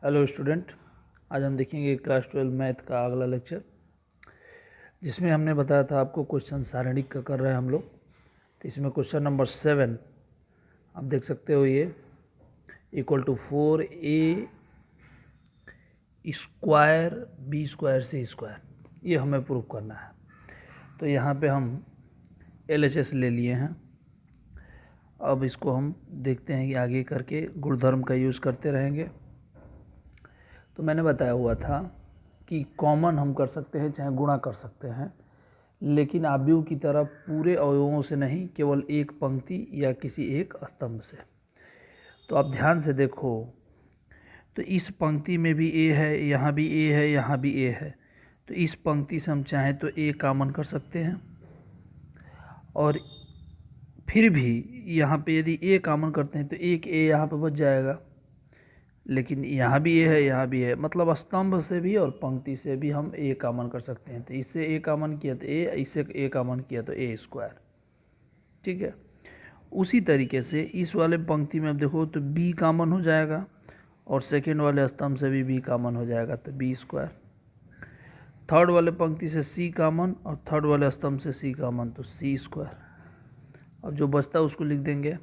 Hello student, आज हम देखेंगे क्लास 12 मैथ का अगला लेक्चर, जिसमें हमने बताया था आपको क्वेश्चन सारणिक का कर रहे हैं हम लोग। तो इसमें क्वेश्चन नंबर 7 आप देख सकते हो, ये equal to 4a square B square C square, ये हमें प्रूव करना है। तो यहाँ पे हम LHS ले लिए हैं। अब इसको हम देखते हैं कि आगे करके गुणधर्म का यूज़ करते रहेंगे। तो मैंने बताया हुआ था कि कॉमन हम कर सकते हैं, चाहे गुणा कर सकते हैं, लेकिन आव्यूह की तरह पूरे अवयवों से नहीं, केवल एक पंक्ति या किसी एक स्तंभ से। तो आप ध्यान से देखो, तो इस पंक्ति में भी ए है, यहाँ भी ए है, यहाँ भी ए है। तो इस पंक्ति से हम चाहें तो ए कॉमन कर सकते हैं, और फिर भी यहाँ पे यदि ए कॉमन करते हैं तो एक ए यहाँ पे बच जाएगा। लेकिन यहाँ भी ए है, यहाँ भी है, मतलब स्तंभ से भी और पंक्ति से भी हम ए कॉमन कर सकते हैं। तो इससे ए कॉमन किया तो ए, इससे ए कॉमन किया तो ए स्क्वायर। ठीक है। उसी तरीके से इस वाले पंक्ति में अब देखो तो बी कॉमन हो जाएगा, और सेकेंड वाले स्तंभ से भी बी कॉमन हो जाएगा तो बी स्क्वायर। थर्ड वाले पंक्ति से सी कॉमन, और थर्ड वाले स्तंभ से सी कॉमन तो सी स्क्वायर। अब जो बचता है उसको लिख देंगे।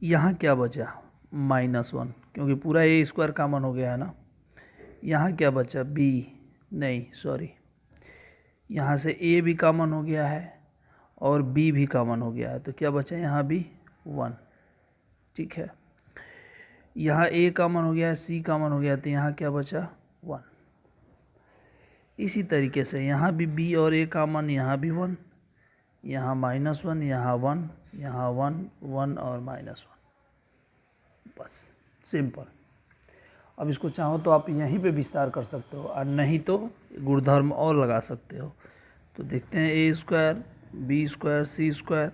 यहाँ क्या बचा? -1, क्योंकि पूरा ए स्क्वायर कॉमन हो गया है ना। यहाँ क्या बचा? बी, नहीं सॉरी, यहाँ से ए भी कॉमन हो गया है और बी भी कॉमन हो गया है, तो क्या बचा यहाँ भी 1। ठीक है। यहाँ ए कॉमन हो गया है, सी कॉमन हो गया, तो यहाँ क्या बचा? 1। इसी तरीके से यहाँ भी बी और ए कॉमन, यहाँ भी 1, यहाँ -1, यहाँ 1, यहाँ 1, 1 और -1, बस सिंपल। अब इसको चाहो तो आप यहीं पे विस्तार कर सकते हो, और नहीं तो गुणधर्म और लगा सकते हो। तो देखते हैं, ए square B square C square,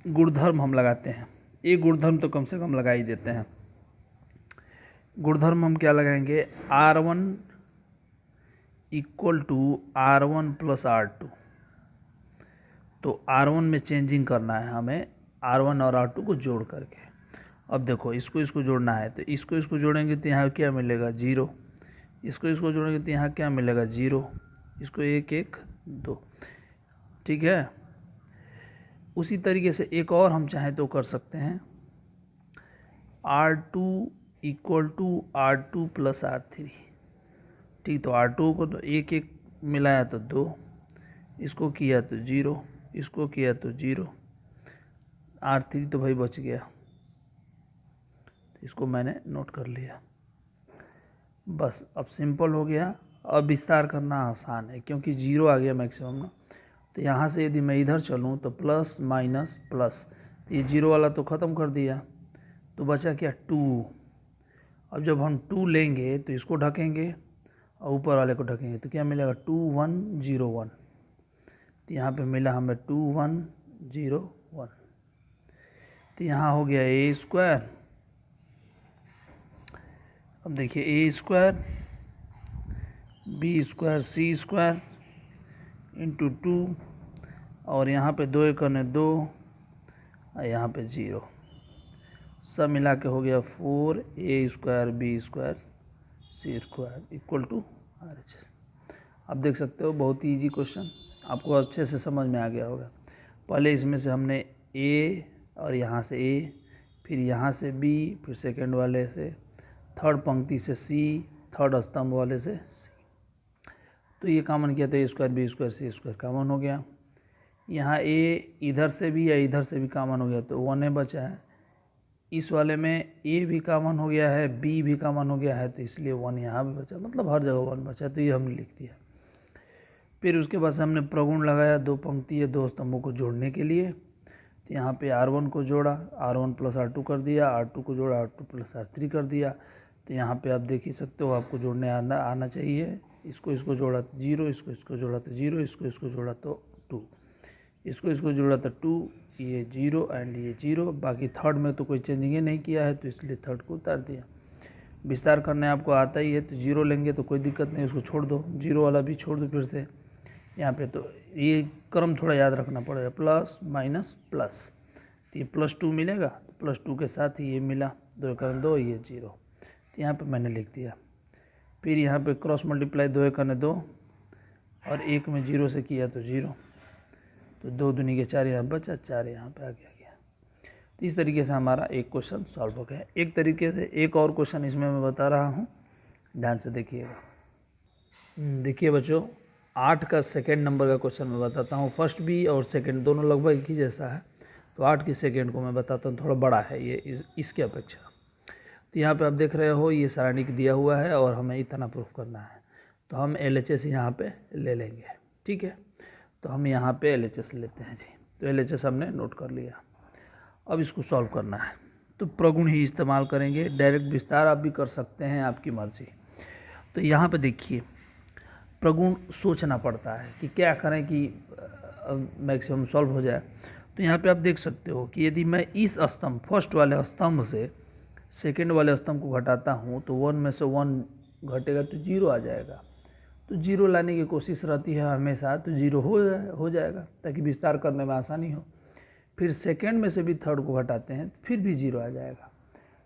गुणधर्म हम लगाते हैं। एक गुणधर्म तो कम से कम लगा ही देते हैं। गुणधर्म हम क्या लगाएंगे? R1 equal to R1 plus R2। तो R1 में चेंजिंग करना है हमें, R1 और R2 को जोड़ करके। अब देखो, इसको जोड़ना है, तो इसको जोड़ेंगे तो यहाँ क्या मिलेगा? 0। इसको जोड़ेंगे तो यहाँ क्या मिलेगा? 0। इसको 1 1 2। ठीक है। उसी तरीके से एक और हम चाहें तो कर सकते हैं, R2 equal to R2 plus R3। ठीक, तो R2 को तो 1 1 मिलाया तो 2, इसको किया तो 0, इसको किया तो 0, R3 तो भाई बच गया, इसको मैंने नोट कर लिया। बस अब सिंपल हो गया। अब विस्तार करना आसान है, क्योंकि 0 आ गया मैक्सिमम ना। तो यहाँ से यदि मैं इधर चलूँ तो प्लस माइनस प्लस, तो ये 0 वाला तो ख़त्म कर दिया, तो बचा क्या? 2। अब जब हम 2 लेंगे तो इसको ढकेंगे और ऊपर वाले को ढकेंगे, तो क्या मिलेगा? 2 1 0 1। तो यहाँ पे मिला हमें 2 1 0 1। तो यहाँ हो गया ए स्क्वायर। अब देखिए, ए square B square C square into 2, और यहाँ पे 2 1 2, और यहाँ पे 0, सब मिला के हो गया 4a square B square C square equal to RHS। अब देख सकते हो, बहुत ही ईजी क्वेश्चन, आपको अच्छे से समझ में आ गया होगा। पहले इसमें से हमने a, और यहाँ से a, फिर यहाँ से b, फिर सेकंड वाले से, थर्ड पंक्ति से c, थर्ड स्तंभ वाले से c। तो ये कॉमन किया तो ए square B square C square common हो गया। यहाँ a इधर से भी या इधर से भी कॉमन हो गया, तो 1 बचा है। इस वाले में a भी कॉमन हो गया है, b भी कॉमन हो गया है, तो इसलिए 1 यहाँ भी बचा, मतलब हर जगह 1 बचा, तो ये हमने लिख दिया। फिर उसके बाद हमने प्रगुण लगाया, 2 पंक्ति या 2 स्तंभों को जोड़ने के लिए। तो यहाँ पे R1 को जोड़ा, R1 प्लस R2 कर दिया, R2 को जोड़ा, R2 प्लस R3 कर दिया। तो यहाँ पे आप देख ही सकते हो, आपको जोड़ने आना चाहिए। इसको जोड़ा तो 0, इसको जोड़ा तो 0, इसको जोड़ा तो 2, इसको जोड़ा तो 2, ये 0 एंड ये 0। बाकी थर्ड में तो कोई चेंजिंग नहीं किया है, तो इसलिए थर्ड को उतार दिया। विस्तार करने आपको आता ही है, तो 0 लेंगे तो कोई दिक्कत नहीं, उसको छोड़ दो, 0 वाला भी छोड़ दो फिर से। यहाँ पे तो ये क्रम थोड़ा याद रखना पड़ेगा, प्लस माइनस प्लस, तो ये +2 मिलेगा, तो +2 के साथ ही ये मिला, 2 1 2, ये 0। तो यहाँ पे मैंने लिख दिया। फिर यहाँ पे क्रॉस मल्टीप्लाई 2 एक 2 और 1 में 0 से किया तो 0, तो 2 दूनी के 4 यहाँ बचा, 4 यहाँ पे आ गया। तो इस तरीके से हमारा एक क्वेश्चन सॉल्व हो गया। एक तरीके से एक और क्वेश्चन इसमें मैं बता रहा हूँ, ध्यान से देखिएगा। देखिए बच्चों, 8 का सेकेंड नंबर का क्वेश्चन मैं बताता हूँ। फर्स्ट भी और सेकेंड दोनों लगभग एक ही जैसा है, तो 8 की सेकेंड को मैं बताता हूँ, थोड़ा बड़ा है ये इसके अपेक्षा। तो यहाँ पे आप देख रहे हो ये सारणी दिया हुआ है और हमें इतना प्रूफ करना है, तो हम LHS यहाँ पे ले लेंगे। ठीक है, तो हम यहाँ पे LHS लेते हैं जी। तो LHS हमने नोट कर लिया। अब इसको सॉल्व करना है तो प्रगुण ही इस्तेमाल करेंगे, डायरेक्ट विस्तार आप भी कर सकते हैं, आपकी मर्जी। तो यहाँ पे देखिए प्रगुण सोचना पड़ता है कि क्या करें कि मैक्सिमम सॉल्व हो जाए। तो यहाँ पे आप देख सकते हो कि यदि मैं इस स्तंभ फर्स्ट वाले स्तंभ से सेकेंड वाले स्तंभ को घटाता हूँ तो 1 में से 1 घटेगा तो 0 आ जाएगा। तो 0 लाने की कोशिश रहती है हमेशा, तो 0 हो जाएगा ताकि विस्तार करने में आसानी हो। फिर सेकेंड में से भी थर्ड को घटाते हैं तो फिर भी 0 आ जाएगा।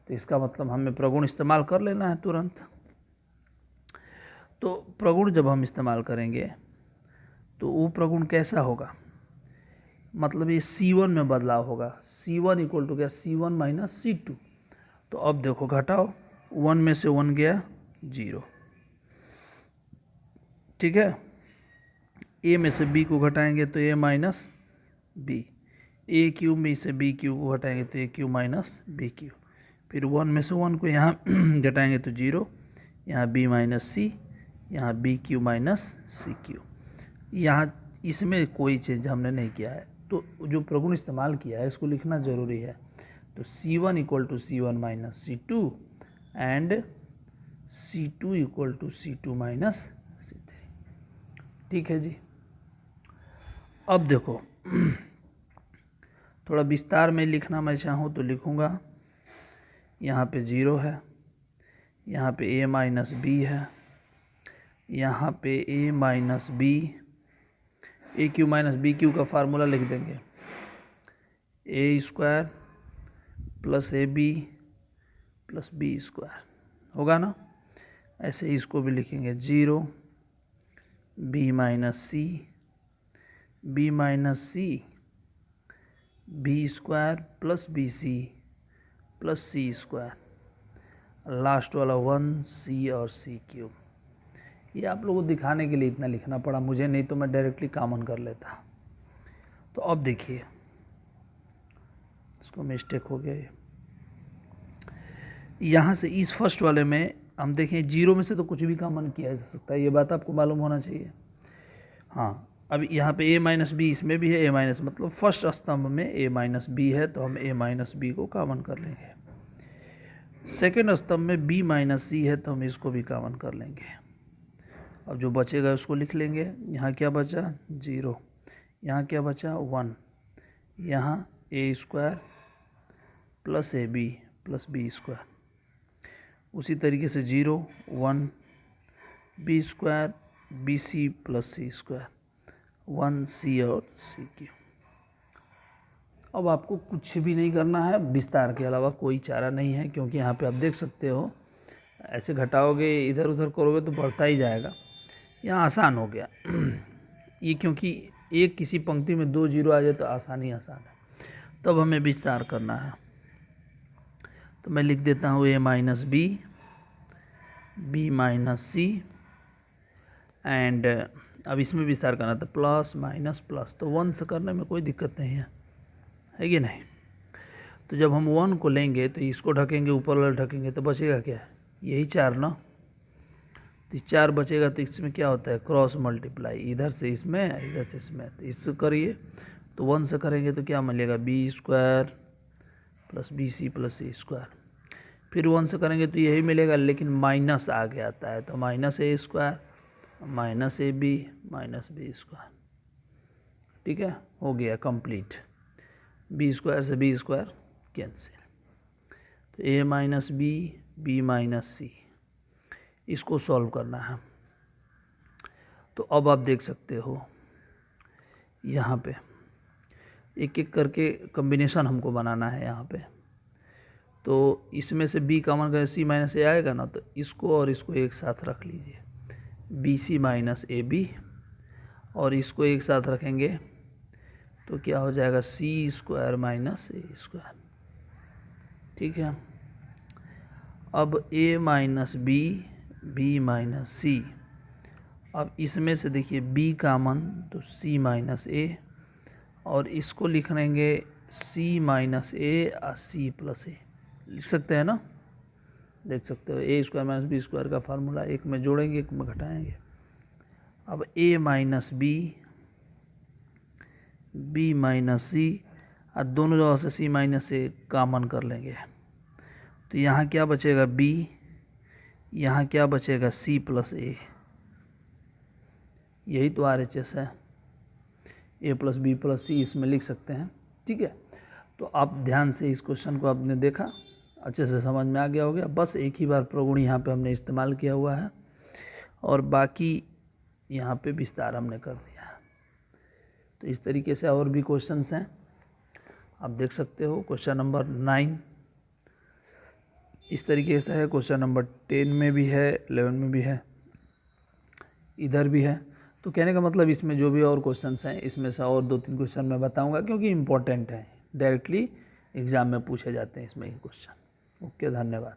तो इसका मतलब हमें प्रगुण इस्तेमाल कर लेना है तुरंत। तो प्रगुण जब हम इस्तेमाल करेंगे तो वो प्रगुण कैसा होगा, मतलब ये C1 में बदलाव होगा। C1 इक्वल टू क्या, C1 माइनस C2। तो अब देखो घटाओ, 1 में से 1 गया 0। ठीक है, A में से B को घटाएंगे तो A minus B, A cube में से B क्यूब को घटाएंगे तो A cube minus B cube. फिर 1 में से 1 को यहाँ घटाएंगे तो 0, यहाँ B माइनस C, यहाँ B cube minus C cube. यहाँ इसमें कोई चेंज हमने नहीं किया है, तो जो प्रगुण इस्तेमाल किया है इसको लिखना ज़रूरी है। तो C1 equal to C1 minus C2 and C2 equal to C2 minus C3। ठीक है जी। अब देखो थोड़ा विस्तार में लिखना मैं चाहूँ तो लिखूँगा, यहाँ पे 0 है, यहाँ पे A माइनस B है, यहाँ पे A minus B, A Q minus B Q का फार्मूला लिख देंगे, A square plus AB plus B square होगा ना। ऐसे इसको भी लिखेंगे 0 B minus C, B minus C, B square plus BC plus C square, last वाला 1C और C क्यूब। ये आप लोगों को दिखाने के लिए इतना लिखना पड़ा मुझे, नहीं तो मैं डायरेक्टली कॉमन कर लेता। तो अब देखिए इसको मिस्टेक हो गया है। यहाँ से इस फर्स्ट वाले में हम देखें 0 में से तो कुछ भी कॉमन किया जा सकता है, ये बात आपको मालूम होना चाहिए। हाँ, अब यहाँ पे A माइनस बी इसमें भी है, A माइनस मतलब फर्स्ट स्तंभ में A माइनस बी है तो हम A माइनस बी को कॉमन कर लेंगे। सेकेंड स्तंभ में B माइनस C है तो हम इसको भी कॉमन कर लेंगे। अब जो बचेगा उसको लिख लेंगे। यहाँ क्या बचा 0, यहाँ क्या बचा 1, यहाँ A square plus AB plus B square, उसी तरीके से 0 1 B square BC plus C square 1C और C क्यूब। अब आपको कुछ भी नहीं करना है, विस्तार के अलावा कोई चारा नहीं है, क्योंकि यहाँ पे आप देख सकते हो ऐसे घटाओगे इधर उधर करोगे तो बढ़ता ही जाएगा। यहाँ आसान हो गया ये, क्योंकि एक किसी पंक्ति में 2 0 आ जाए तो आसान है। तब हमें विस्तार करना है, तो मैं लिख देता हूँ A minus B, B minus C and अब इसमें विस्तार करना था प्लस माइनस प्लस, तो 1 से करने में कोई दिक्कत नहीं है कि नहीं। तो जब हम 1 को लेंगे तो इसको ढकेंगे, ऊपर वाला ढकेंगे तो बचेगा क्या, यही 4 ना। तो 4 बचेगा तो इसमें क्या होता है क्रॉस मल्टीप्लाई, इधर से इसमें इधर से इसमें, तो इससे करिए तो 1 से करेंगे तो क्या मिलेगा B square plus BC plus C square. फिर 1 से करेंगे तो यही मिलेगा, लेकिन माइनस आगे आता है तो minus A square minus AB minus B square. ठीक है, हो गया कंप्लीट। B स्क्वायर से B स्क्वायर कैंसिल, तो A minus B, B minus C, इसको सॉल्व करना है। तो अब आप देख सकते हो यहाँ पे एक एक करके कॉम्बिनेशन हमको बनाना है यहाँ पे। तो इसमें से b कॉमन करें c माइनस ए आएगा ना, तो इसको और इसको एक साथ रख लीजिए, B C minus A B, और इसको एक साथ रखेंगे तो क्या हो जाएगा C square minus A square. ठीक है, अब a minus B, B minus C, अब इसमें से देखिए b कॉमन तो c माइनस ए, और इसको लिख लेंगे c माइनस ए और c प्लस ए, लिख सकते हैं ना, देख सकते हो A square minus B square का फार्मूला, एक में जोड़ेंगे एक में घटाएंगे। अब a minus B, B minus C, और दोनों जगह से c माइनस ए कॉमन कर लेंगे, तो यहाँ क्या बचेगा b, यहाँ क्या बचेगा c प्लस ए, यही तो RHS है, a प्लस बी प्लस सी इसमें लिख सकते हैं। ठीक है, तो आप ध्यान से इस क्वेश्चन को आपने देखा, अच्छे से समझ में आ गया हो गया, बस एक ही बार प्रगुण यहाँ पे हमने इस्तेमाल किया हुआ है और बाकी यहाँ पे विस्तार हमने कर दिया है। तो इस तरीके से और भी क्वेश्चंस हैं, आप देख सकते हो। क्वेश्चन नंबर 9 इस तरीके से है, क्वेश्चन नंबर 10 में भी है, 11 में भी है, इधर भी है। तो कहने का मतलब इसमें जो भी और क्वेश्चंस हैं इसमें से और 2-3 क्वेश्चन मैं बताऊंगा क्योंकि इम्पोर्टेंट है, डायरेक्टली एग्ज़ाम में पूछे जाते हैं इसमें ये क्वेश्चन। ओके, धन्यवाद।